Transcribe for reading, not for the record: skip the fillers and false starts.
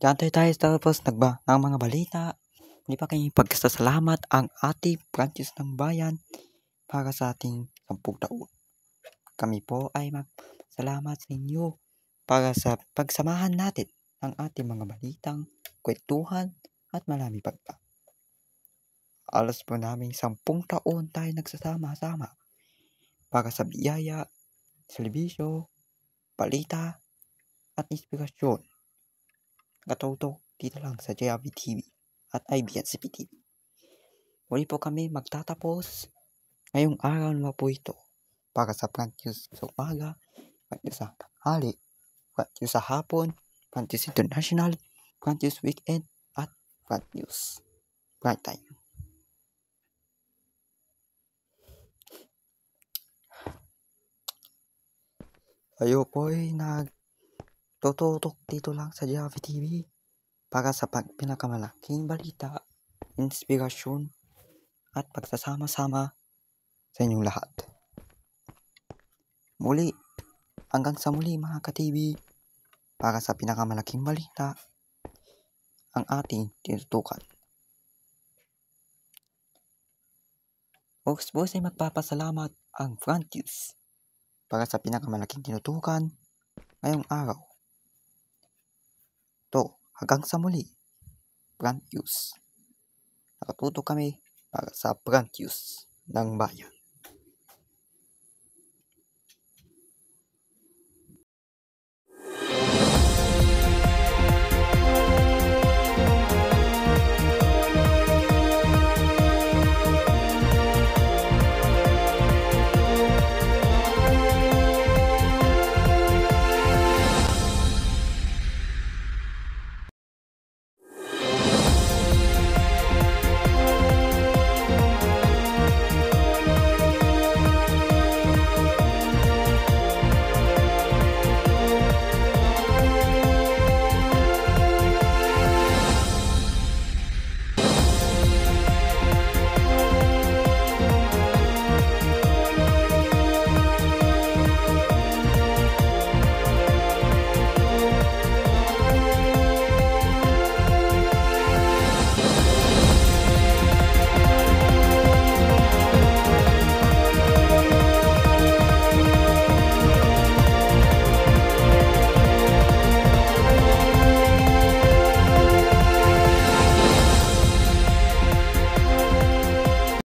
Diyan tayo tapos ng mga balita. Hindi pa kayo pagkasalamat ang ating branches ng bayan para sa ating 10 taon. Kami po ay magsalamat sa inyo para sa pagsamahan natin ang ating mga balitang, kwentuhan at marami pa. Alas po namin 10 taon tayo nagsasama-sama para sa biyaya, serbisyo, balita at inspirasyon. Katutok dito lang sa JRV TV at IBNCP TV. Muli po kami magtatapos ngayong araw naman po ito para sa Front News sa umaga, Front News sa tanghali, Front News sa hapon, Front News International, Front News Weekend at Front News Prime Time. Tayo po ay nagtututok dito lang sa JRV TV para sa pinakamalaking balita, inspirasyon at pagsasama-sama sa inyong lahat. Muli, hanggang sa muli mga ka-TV, para sa pinakamalaking balita, ang ating tinutukan. Boss ay magpapasalamat ang Front News para sa pinakamalaking tinutukan ngayong araw. To, hanggang sa muli, Front News. Nakatuto kami para sa Front News ng bayan.